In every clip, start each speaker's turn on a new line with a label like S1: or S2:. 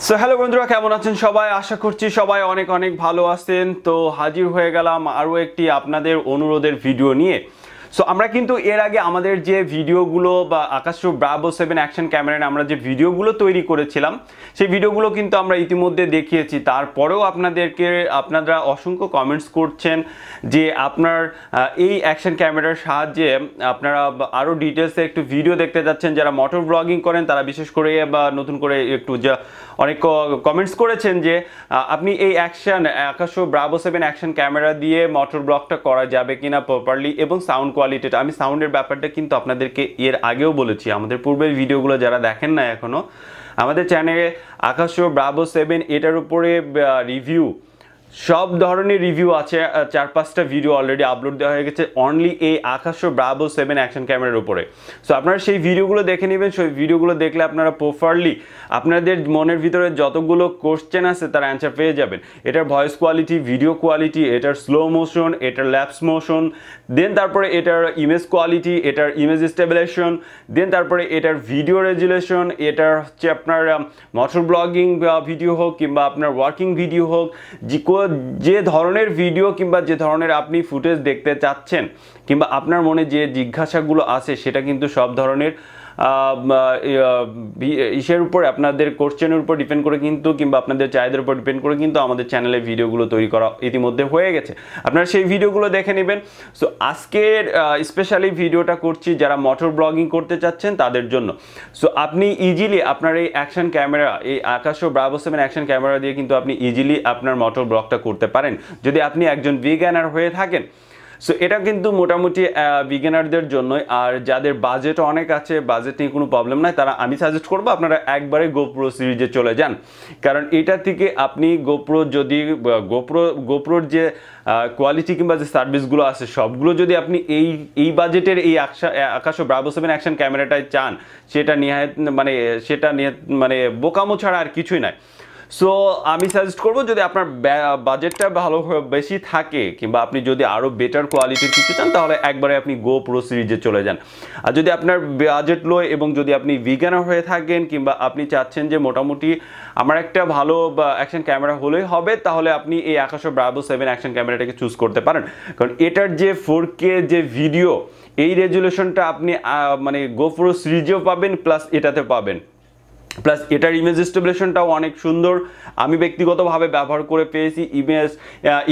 S1: So hello বন্ধুরা, কেমন আছেন সবাই? আশা করছি সবাই অনেক অনেক ভালো আছেন। তো হাজির হয়ে গেলাম আরও একটি আপনাদের অনুরোধের ভিডিও নিয়ে। সো আমরা কিন্তু এর আগে আমাদের যে ভিডিওগুলো বা আকাশো ব্রাভো 7 অ্যাকশন ক্যামেরায় আমরা যে ভিডিওগুলো তৈরি করেছিলাম সেই ভিডিওগুলো কিন্তু আমরা ইতিমধ্যে দেখিয়েছি। তারপরেও আপনারা অসংখ্য কমেন্টস করছেন যে আপনার এই অ্যাকশন ক্যামেরার সাহায্যে আপনারা আরও ডিটেলসে একটু ভিডিও দেখতে যাচ্ছেন। যারা মোটর ব্লগিং করেন তারা বিশেষ করে বা নতুন করে একটু অনেক কমেন্টস করেছেন যে আপনি এই আকাশো ব্রাভো 7 অ্যাকশন ক্যামেরা দিয়ে মোটর ব্লগটা করা যাবে কিনা প্রপারলি, এবং সাউন্ড কোয়ালিটিটা। আমি সাউন্ডের ব্যাপারটা কিন্তু আপনাদেরকে এর আগেও বলেছি, আমাদের পূর্বের ভিডিওগুলো যারা দেখেন না এখনও, আমাদের চ্যানেলে আকাশো ব্রাভো 7 এটার উপরে রিভিউ, সব ধরনের রিভিউ আছে। 4-5টা ভিডিও অলরেডি আপলোড দেওয়া হয়ে গেছে অনলি এই আকাশো ব্রাভো 7 অ্যাকশন ক্যামেরার উপরে। সো আপনারা সেই ভিডিওগুলো দেখে নেবেন। সেই ভিডিওগুলো দেখলে আপনারা প্রপারলি আপনাদের মনের ভিতরে যতগুলো কোশ্চেন আছে তার অ্যান্সার পেয়ে যাবেন। এটার ভয়েস কোয়ালিটি, ভিডিও কোয়ালিটি, এটার স্লো মোশন, এটার ল্যাপস মোশন, দেন তারপরে এটার ইমেজ কোয়ালিটি, এটার ইমেজ স্টেবিলাইজেশন, দেন তারপরে এটার ভিডিও রেজুলেশন, এটার হচ্ছে আপনার মোটর ব্লগিং ভিডিও হোক কিংবা আপনার ওয়ার্কিং ভিডিও হোক, যে ধরনের ভিডিও কিংবা যে ধরনের আপনি ফুটেজ দেখতে চাচ্ছেন কিংবা আপনার মনে যে জিজ্ঞাসাগুলো আছে সেটা কিন্তু সব ধরনের ইসের উপর, আপনাদের কোশ্চেনের উপর ডিপেন্ড করে কিন্তু কিংবা আপনাদের চাহিদার উপর ডিপেন্ড করে কিন্তু আমাদের চ্যানেলে ভিডিওগুলো তৈরি করা ইতিমধ্যে হয়ে গেছে। আপনারা সেই ভিডিওগুলো দেখে নেবেন। সো আজকের স্পেশালি ভিডিওটা করছি যারা মোটর ব্লগিং করতে চাচ্ছেন তাদের জন্য। সো আপনি ইজিলি আপনার এই অ্যাকশন ক্যামেরা, এই আকাশো ব্রাভো 7 অ্যাকশন ক্যামেরা দিয়ে কিন্তু আপনি ইজিলি আপনার মোটর ব্লগটা করতে পারেন যদি আপনি একজন বিগিনার হয়ে থাকেন। সো এটা কিন্তু মোটামুটি বিগিনারদের জন্যই। আর যাদের বাজেট অনেক আছে, বাজেট নিয়ে কোনো প্রবলেম নাই, তারা আমি সাজেস্ট করবো আপনারা একবারে গোপ্রো সিরিজে চলে যান। কারণ এটা থেকে আপনি গোপ্রোর যে কোয়ালিটি কিংবা যে সার্ভিসগুলো আছে সবগুলো যদি আপনি এই বাজেটের এই আকাশো ব্রাভো 7 অ্যাকশন ক্যামেরাটায় চান, সেটা নিয়ে বোকামো ছাড়া আর কিছুই নাই। সো আমি সাজেস্ট করবো যদি আপনার বাজেটটা বেশি থাকে কিংবা আপনি যদি আরও বেটার কোয়ালিটির কিছু চান তাহলে একবারে আপনি গোপ্রো সিরিজে চলে যান। আর যদি আপনার বাজেট লো এবং যদি আপনি বিগিনার হয়ে থাকেন কিংবা আপনি চাচ্ছেন যে মোটামুটি আমার একটা ভালো অ্যাকশন ক্যামেরা হলেই হবে, তাহলে আপনি এই আকাশো ব্রাভো 7 অ্যাকশন ক্যামেরাটাকে চুজ করতে পারেন। কারণ এটার যে 4K যে ভিডিও, এই রেজুলেশনটা আপনি গোপ্রো সিরিজেও পাবেন প্লাস এটাতে পাবেন, প্লাস এটার ইমেজ স্টেবিলাইজেশনটাও অনেক সুন্দর। আমি ব্যক্তিগতভাবে ব্যবহার করে পেয়েছি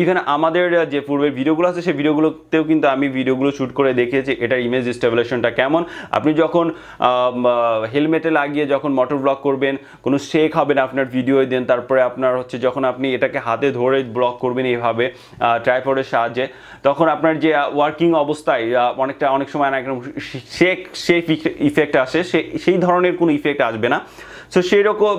S1: ইভেন আমাদের যে পূর্বের ভিডিওগুলো আছে সেই ভিডিওগুলোতেও কিন্তু আমি ভিডিওগুলো শ্যুট করে দেখিয়েছি এটার ইমেজ স্টেবিলাইজেশনটা কেমন। আপনি যখন হেলমেটে লাগিয়ে যখন মোটর ব্লগ করবেন, কোনো শেক হবে না আপনার ভিডিও, দেন তারপরে আপনার হচ্ছে যখন আপনি এটাকে হাতে ধরে ব্লগ করবেন এইভাবে ট্রাইপডের সাহায্যে, তখন আপনার যে ওয়ার্কিং অবস্থায় অনেক সময় শেক ইফেক্ট আসে, সেই ধরনের কোনো ইফেক্ট আসবে না। সো সেই রকম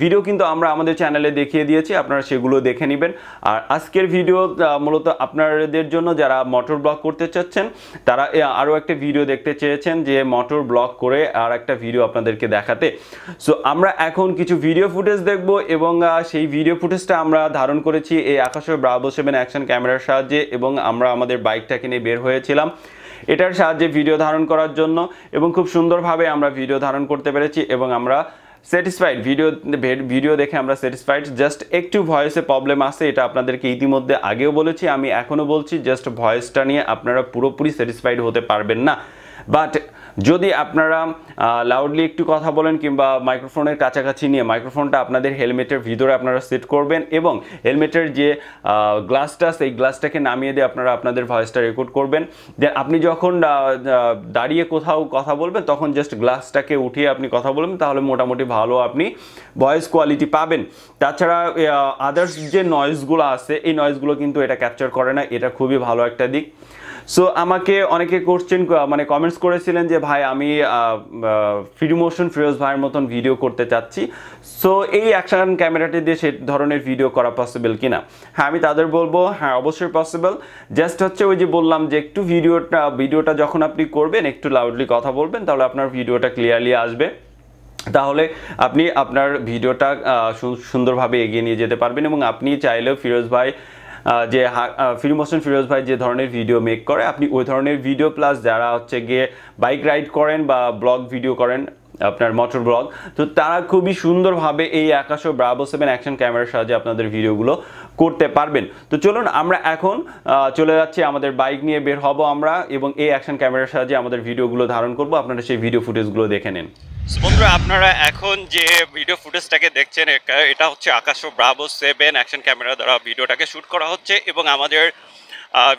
S1: ভিডিও কিন্তু আমরা আমাদের চ্যানেলে দেখিয়ে দিয়েছি, আপনারা সেগুলো দেখে নেবেন। আর আজকের ভিডিও মূলত আপনাদের জন্য যারা মোটর ব্লগ করতে চাচ্ছেন, তারা আরও একটা ভিডিও দেখতে চেয়েছেন যে মোটর ব্লগ করে আর একটা ভিডিও আপনাদেরকে দেখাতে। সো আমরা এখন কিছু ভিডিও ফুটেজ দেখব এবং সেই ভিডিও ফুটেজটা আমরা ধারণ করেছি এই আকাশো ব্রাভো 7 অ্যাকশন ক্যামেরার সাহায্যে, এবং আমরা আমাদের বাইকটাকে নিয়ে বের হয়েছিলাম এটার সাহায্যে ভিডিও ধারণ করার জন্য, এবং খুব সুন্দরভাবে আমরা ভিডিও ধারণ করতে পেরেছি এবং আমরা স্যাটিসফাইড। ভিডিও দেখে আমরা স্যাটিসফাইড। জাস্ট একটু ভয়েসে প্রবলেম আছে, এটা আপনাদেরকে ইতিমধ্যে আগেও বলেছি, আমি এখনও বলছি, জাস্ট ভয়েসটা নিয়ে আপনারা পুরোপুরি স্যাটিসফাইড হতে পারবেন না। বাট যদি আপনারা লাউডলি একটু কথা বলেন কিংবা মাইক্রোফোনের কাছাকাছি নিয়ে মাইক্রোফোনটা আপনাদের হেলমেটের ভিতরে আপনারা সেট করবেন এবং হেলমেটের যে গ্লাসটা সেই গ্লাসটাকে নামিয়ে দিয়ে আপনারা আপনাদের ভয়েসটা রেকর্ড করবেন। দেন আপনি যখন দাঁড়িয়ে কোথাও কথা বলবেন তখন জাস্ট গ্লাসটাকে উঠিয়ে আপনি কথা বলবেন, তাহলে মোটামুটি ভালো আপনি ভয়েস কোয়ালিটি পাবেন। তাছাড়া আদার্স যে নয়েজগুলো আছে এই নয়েজগুলো কিন্তু এটা ক্যাপচার করে না, এটা খুবই ভালো একটা দিক। সো আমাকে অনেকে কমেন্টস করেছিলেন যে ভাই আমি ফ্রি মোশন ফিরোজ ভাইয়ের মতন ভিডিও করতে চাচ্ছি, সো এই অ্যাকশন ক্যামেরাটি দিয়ে সে ধরনের ভিডিও করা পসিবল কিনা। হ্যাঁ, আমি তাদের বলবো হ্যাঁ অবশ্যই পসিবল। জাস্ট হচ্ছে ওই যে বললাম যে একটু ভিডিওটা যখন আপনি করবেন একটু লাউডলি কথা বলবেন, তাহলে আপনার ভিডিওটা ক্লিয়ারলি আসবে, তাহলে আপনি আপনার ভিডিওটা সুন্দরভাবে এগিয়ে নিয়ে যেতে পারবেন। এবং আপনি চাইলেও ফিরোজ ভাই যে ফ্রি মোশন ফিরোজ ভাই যে ধরনের ভিডিও মেক করে আপনি ওই ধরনের ভিডিও প্লাস যারা হচ্ছে গিয়ে বাইক রাইড করেন বা ব্লগ ভিডিও করেন আপনার মোটর ব্লগ। তো তারা খুবই সুন্দরভাবে এই আকাশো ব্রাভো 7 অ্যাকশন ক্যামেরার সাহায্যে আপনাদের ভিডিওগুলো করতে পারবেন। তো চলুন আমরা এখন চলে যাচ্ছি, আমাদের বাইক নিয়ে বের হব আমরা, এবং এই অ্যাকশন ক্যামেরার সাহায্যে আমাদের ভিডিওগুলো ধারণ করব। আপনারা সেই ভিডিও ফুটেজগুলো দেখে নিন। বন্ধুরা, আপনারা এখন যে ভিডিও ফুটেজটাকে দেখছেন এটা হচ্ছে আকাশো ব্রাভো 7 অ্যাকশন ক্যামেরা দ্বারা ভিডিওটাকে শ্যুট করা হচ্ছে, এবং আমাদের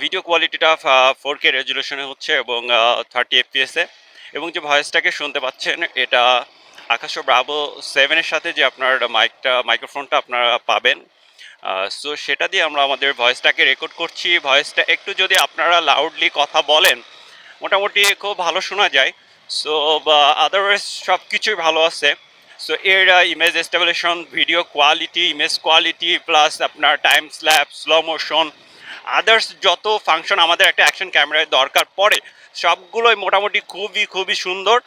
S1: ভিডিও কোয়ালিটিটা 4K রেজুলেশনে হচ্ছে এবং 30 FPS এ, এবং যে ভয়েসটাকে শুনতে পাচ্ছেন এটা আকাশো ব্রাভো 7 এর সাথে যে আপনার মাইক্রোফোনটা আপনারা পাবেন, সো সেটা দিয়ে আমরা আমাদের ভয়েসটাকে রেকর্ড করছি। ভয়েসটা একটু যদি আপনারা লাউডলি কথা বলেন মোটামুটি খুব ভালো শোনা যায়। সো আদারওয়াইজ সব কিছুই ভালো আছে। সো এর image stabilization, video quality, image quality, plus আপনার টাইম স্ল্যাপ, স্লো মোশন, আদার্স যত ফাংশন আমাদের একটা অ্যাকশন ক্যামেরায় দরকার পড়ে সবগুলোই মোটামুটি খুবই সুন্দর।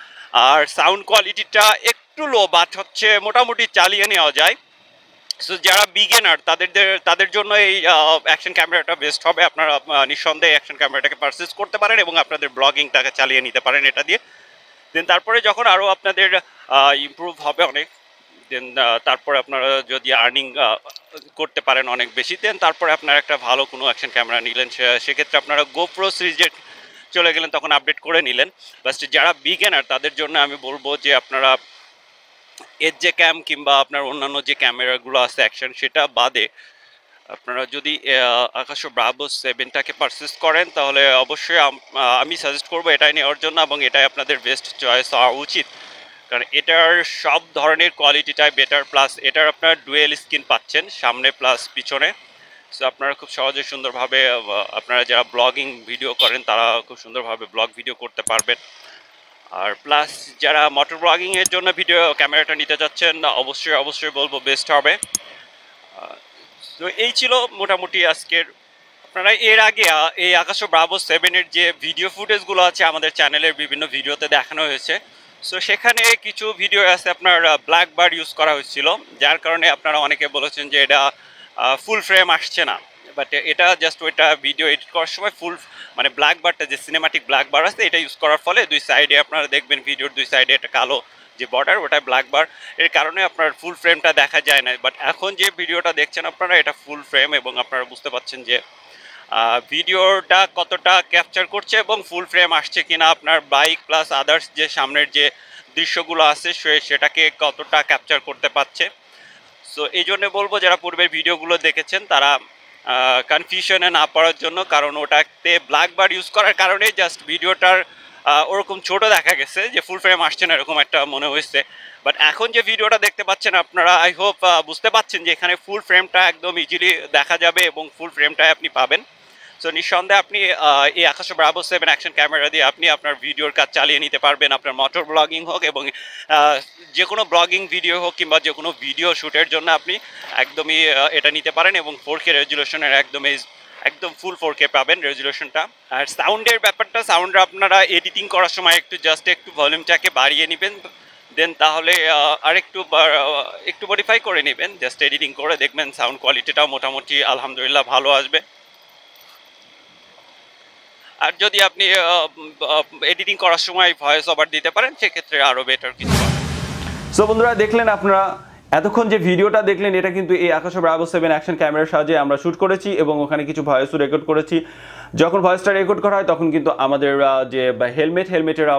S1: আর সাউন্ড কোয়ালিটিটা একটু লো, বাট হচ্ছে মোটামুটি চালিয়ে নেওয়া যায়। সো যারা বিগিনার তাদের জন্য এই অ্যাকশন ক্যামেরাটা বেস্ট হবে। আপনারা নিঃসন্দেহে অ্যাকশন ক্যামেরাটাকে পারচেজ করতে পারেন এবং আপনাদের ব্লগিংটাকে চালিয়ে নিতে পারেন এটা দিয়ে। দেন তারপরে যখন আরও আপনাদের ইমপ্রুভ হবে অনেক, দেন তারপরে আপনারা যদি আর্নিং করতে পারেন অনেক বেশি, দেন তারপরে আপনারা একটা ভালো কোনো অ্যাকশন ক্যামেরা নিলেন, সেক্ষেত্রে আপনারা গোপ্রো সিরিজের চলে গেলেন, তখন আপডেট করে নিলেন। বাট যারা বিগিনার তাদের জন্য আমি বলবো যে আপনারা এর যে ক্যাম কিংবা আপনার অন্যান্য যে ক্যামেরাগুলো আছে অ্যাকশন, সেটা বাদে আপনারা যদি আকাশো ব্রাভো 7টাকে পারচেস করেন তাহলে অবশ্যই আমি সাজেস্ট করবো এটাই নেওয়ার জন্য, এবং এটাই আপনাদের বেস্ট চয়েস হওয়া উচিত। কারণ এটার সব ধরনের কোয়ালিটিটাই বেটার, প্লাস এটার আপনার ডুয়েল স্ক্রিন পাচ্ছেন সামনে প্লাস পিছনে। সো আপনারা খুব সহজে সুন্দরভাবে আপনারা যারা ব্লগিং ভিডিও করেন তারা খুব সুন্দরভাবে ব্লগ ভিডিও করতে পারবেন। আর প্লাস যারা মোটর ব্লগিংয়ের জন্য ভিডিও ক্যামেরাটা নিতে চাচ্ছেন অবশ্যই বলবো বেস্ট হবে। তো এই ছিল মোটামুটি আজকের। আপনারা এর আগে এই আকাশো ব্রাভো 7-এর যে ভিডিও ফুটেজগুলো আছে আমাদের চ্যানেলের বিভিন্ন ভিডিওতে দেখানো হয়েছে। সো সেখানে কিছু ভিডিও আছে আপনার ব্ল্যাক বার ইউজ করা হয়েছিল, যার কারণে আপনারা অনেকে বলেছেন যে এটা ফুল ফ্রেম আসছে না। বাট এটা জাস্ট ওইটা ভিডিও এডিট করার সময় মানে ব্ল্যাক বারটা যে সিনেমাটিক ব্ল্যাক বার আছে এটা ইউজ করার ফলে দুই সাইডে আপনারা দেখবেন ভিডিওর দুই সাইডে একটা কালো যে বর্ডার, ওটা ব্ল্যাক বার, এর কারণে আপনার ফুল ফ্রেমটা দেখা যায় না। বাট এখন যে ভিডিওটা দেখছেন আপনারা এটা ফুল ফ্রেম, এবং আপনারা বুঝতে পাচ্ছেন যে ভিডিওটা কতটা ক্যাপচার করছে এবং ফুল ফ্রেম আসছে কিনা, আপনার বাইক প্লাস আদার্স যে সামনের যে দৃশ্যগুলো আছে সেটাকে কতটা ক্যাপচার করতে পারছে। সো এই জন্য বলবো যারা পূর্বের ভিডিওগুলো দেখেছেন তারা কনফিউশনে না পড়ার জন্য, কারণ ওটাতে ব্ল্যাক বার ইউজ করার কারণে জাস্ট ভিডিওটার ওরকম ছোট দেখা গেছে, যে ফুল ফ্রেম আসছে না এরকম একটা মনে হয়েছে। বাট এখন যে ভিডিওটা দেখতে পাচ্ছেন আপনারা, আই হোপ বুঝতে পাচ্ছেন যে এখানে ফুল ফ্রেমটা একদম ইজিলি দেখা যাবে এবং ফুল ফ্রেমটাই আপনি পাবেন। সো নিঃসন্দেহে আপনি এই আকাশো ব্রাভো 7 অ্যাকশন ক্যামেরা দিয়ে আপনি আপনার ভিডিওর কাজ চালিয়ে নিতে পারবেন, আপনার মোটর ব্লগিং হোক এবং যে কোনো ব্লগিং ভিডিও হোক কিংবা যে কোনো ভিডিও শ্যুটের জন্য আপনি একদমই এটা নিতে পারেন, এবং 4K রেজুলেশনের একদম ফুল 4K পাবেন রেজুলেশনটা। আর সাউন্ডের ব্যাপারটা, সাউন্ড আপনারা এডিটিং করার সময় একটু ভলিউমটাকে বাড়িয়ে নেবেন, দেন তাহলে একটু মডিফাই করে নেবেন, জাস্ট এডিটিং করে দেখবেন সাউন্ড কোয়ালিটিটাও মোটামুটি আলহামদুলিল্লাহ ভালো আসবে। আর যদি আপনি এডিটিং করার সময় ভয়েস ওভার দিতে পারেন সেক্ষেত্রে আরও বেটার কিছু হবে। সো বন্ধুরা, দেখলেন আপনারা এতক্ষণ যে ভিডিওটা দেখলেন এটা কিন্তু এই আকাশো ব্রাভো 7 অ্যাকশন ক্যামেরার সাহায্যে আমরা শ্যুট করেছি, এবং ওখানে কিছু ভয়েসও রেকর্ড করেছি। যখন ভয়েসটা রেকর্ড করা হয় তখন কিন্তু আমাদের যে হেলমেটের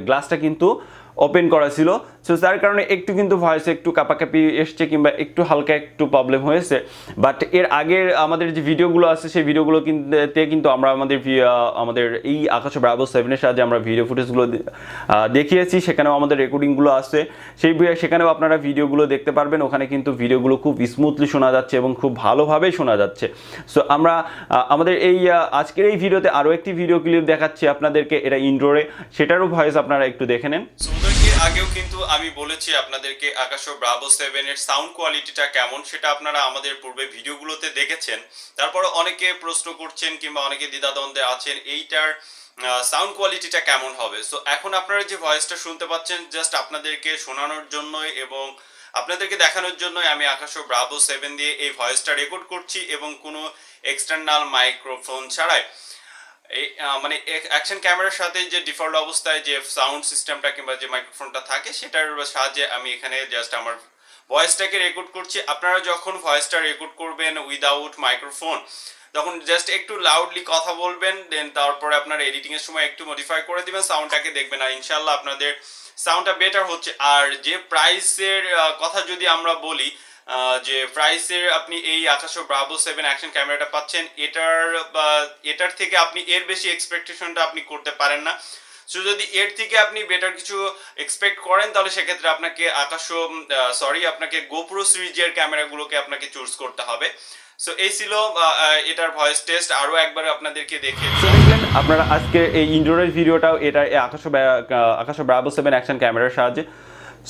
S1: গ্লাসটা কিন্তু ওপেন করা ছিল। সো যার কারণে একটু কিন্তু ভয়েসে একটু কাঁপাকাঁপি এসছে কিংবা একটু হালকা একটু প্রবলেম হয়েছে। বাট এর আগের আমাদের যে ভিডিওগুলো আছে সেই ভিডিওগুলো কিন্তু আমরা আমাদের এই আকাশো ব্রাভো 7-এর সাহায্যে আমরা ভিডিও ফুটেজগুলো দেখিয়েছি, সেখানেও আমাদের রেকর্ডিংগুলো আছে, সেখানেও আপনারা ভিডিওগুলো দেখতে পারবেন। ওখানে কিন্তু ভিডিওগুলো খুব স্মুথলি শোনা যাচ্ছে এবং খুব ভালোভাবেই শোনা যাচ্ছে। সো আমরা আমাদের এই আজকের এই ভিডিওতে আরও একটি ভিডিও ক্লিপ দেখাচ্ছি আপনাদেরকে, এটা ইন্ট্রোরে, সেটারও ভয়েস আপনারা একটু দেখে নেন। আগেও কিন্তু আমি বলেছি আপনাদেরকে আকাশো ব্রাভো 7-এর সাউন্ড কোয়ালিটিটা কেমন সেটা আপনারা আমাদের পূর্বে ভিডিওগুলোতে দেখেছেন। তারপর অনেকে প্রশ্ন করছেন কিংবা অনেকে দ্বিধাদ্বন্দ্বে আছেন এইটার সাউন্ড কোয়ালিটিটা কেমন হবে। সো এখন আপনারা যে ভয়েসটা শুনতে পাচ্ছেন জাস্ট আপনাদেরকে শোনানোর জন্য এবং আপনাদেরকে দেখানোর জন্যই আমি আকাশো ব্রাভো 7 দিয়ে এই ভয়েসটা রেকর্ড করছি, এবং কোনো এক্সটার্নাল মাইক্রোফোন ছাড়াই। এই মানে অ্যাকশন ক্যামেরার সাথে যে ডিফল্ট অবস্থায় যে সাউন্ড সিস্টেমটা কিংবা যে মাইক্রোফোনটা থাকে সেটার সাহায্যে আমি এখানে জাস্ট আমার ভয়েসটাকে রেকর্ড করছি। আপনারা যখন ভয়েসটা রেকর্ড করবেন উইদাউট মাইক্রোফোন তখন জাস্ট একটু লাউডলি কথা বলবেন, দেন তারপরে আপনার এডিটিং এর সময় একটু মডিফাই করে দিবেন সাউন্ডটাকে, দেখবেন আর ইনশাআল্লাহ আপনাদের সাউন্ডটা বেটার হচ্ছে। আর যে প্রাইসের কথা যদি আমরা বলি, যে প্রাইসের আপনি এই আকাশো ব্রাভো 7 অ্যাকশন ক্যামেরাটা পাচ্ছেন, এটার থেকে আপনি এর বেশি এক্সপেকটেশনটা আপনি করতে পারেন না। সো যদি এর থেকে আপনি বেটার কিছু এক্সপেক্ট করেন তাহলে সেক্ষেত্রে আপনাকে আপনাকে গোপ্রো সিরিজের ক্যামেরাগুলোকে আপনাকে চুজ করতে হবে। সো এই ছিল এটার ভয়েস টেস্ট, আরও একবার আপনাদেরকে দেখে দেখলেন আপনারা আজকে এই ইন্ডোরের ভিডিওটাও এটা আকাশো ব্রাভো 7 অ্যাকশন ক্যামেরার সাহায্যে।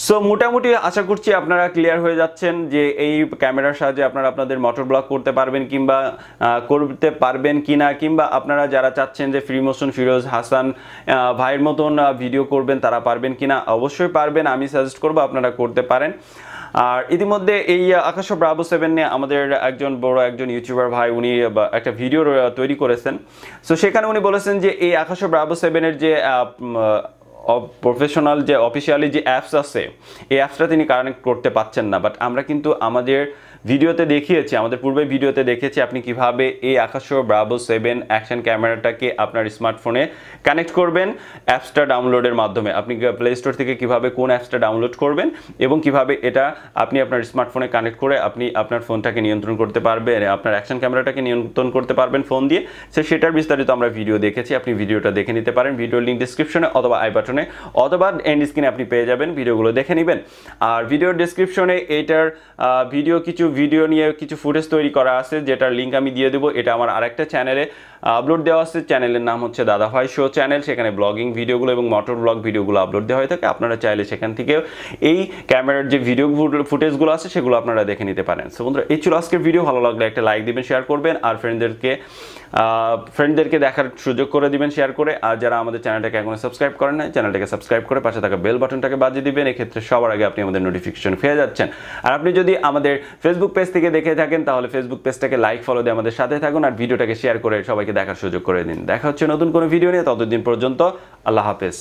S1: সো মোটামুটি আশা করছি আপনারা ক্লিয়ার হয়ে যাচ্ছেন যে এই ক্যামেরার সাহায্যে আপনারা আপনাদের মোটর ব্লগ করতে পারবেন কিংবা করতে পারবেন কিনা, কিংবা আপনারা যারা চাচ্ছেন যে ফ্রি মোশন ফিরোজ হাসান ভাইয়ের মতন ভিডিও করবেন তারা পারবেন কিনা। অবশ্যই পারবেন, আমি সাজেস্ট করব আপনারা করতে পারেন। আর ইতিমধ্যে এই আকাশো ব্রাভো 7 নিয়ে আমাদের একজন ইউটিউবার ভাই উনি একটা ভিডিও তৈরি করেছেন। সো সেখানে উনি বলেছেন যে এই আকাশো ব্রাভো 7-এর যে প্রফেশনাল যে অফিসিয়ালি যে অ্যাপস আছে এই অ্যাপসটা তিনি কানেক্ট করতে পাচ্ছেন না, বাট আমরা কিন্তু আমাদের ভিডিওতে দেখিয়েছি, আমাদের পূর্বে ভিডিওতে দেখেছি আপনি কিভাবে এই আকাশো ব্রাভো 7 অ্যাকশন ক্যামেরাটাকে আপনার স্মার্টফোনে কানেক্ট করবেন অ্যাপসটা ডাউনলোডের মাধ্যমে। আপনি প্লে স্টোর থেকে কিভাবে কোন অ্যাপসটা ডাউনলোড করবেন এবং কিভাবে এটা আপনি আপনার স্মার্টফোনে কানেক্ট করে আপনি আপনার ফোনটাকে নিয়ন্ত্রণ করতে পারবেন, আপনার অ্যাকশন ক্যামেরাটাকে নিয়ন্ত্রণ করতে পারবেন ফোন দিয়ে। সেটার বিস্তারিত আমরা ভিডিও দেখেছি, আপনি ভিডিওটা দেখে নিতে পারেন। ভিডিওর লিঙ্ক ডিসক্রিপশনে অথবা আই বাটনে অথবা এন্ড স্ক্রিনে আপনি পেয়ে যাবেন, ভিডিওগুলো দেখে নেবেন। আর ভিডিওর ডিসক্রিপশনে এটার ভিডিও নিয়ে কিছু ফুটেজ তৈরি করা আছে যেটার লিঙ্ক আমি দিয়ে দেবো। এটা আমার আরেকটা চ্যানেলে আপলোড দেওয়া আছে, চ্যানেলের নাম হচ্ছে দাদাভাই শো চ্যানেল। সেখানে ব্লগিং ভিডিওগুলো এবং মোটর ব্লগ ভিডিওগুলো আপলোড দেওয়া হয়ে থাকে। আপনারা চাইলে সেখান থেকেও এই ক্যামেরার যে ভিডিও ফুটেজগুলো আছে সেগুলো আপনারা দেখে নিতে পারেন। সো বন্ধুরা এই ছিল আজকের ভিডিও, ভালো লাগলে একটা লাইক দিবেন, শেয়ার করবেন আর ফ্রেন্ডদেরকে দেখার সুযোগ করে দিবেন শেয়ার করে। আর যারা আমাদের চ্যানেলটাকে এখনো সাবস্ক্রাইব করেন না, চ্যানেলটাকে সাবস্ক্রাইব করে পাশে থাকা বেল বাটনটাকে বাজিয়ে দিবেন। এক্ষেত্রে সবার আগে আপনি আমাদের নোটিফিকেশন পেয়ে যাচ্ছেন। আর আপনি যদি আমাদের ফেসবুক পেজ থেকে দেখে থাকেন তাহলে ফেসবুক পেজটাকে লাইক ফলো দিয়ে আমাদের সাথে থাকুন আর ভিডিওটাকে শেয়ার করে সবাইকে দেখার সুযোগ করে দিন। দেখা হচ্ছে নতুন কোনো ভিডিও নিয়ে, ততদিন পর্যন্ত আল্লাহ হাফেজ।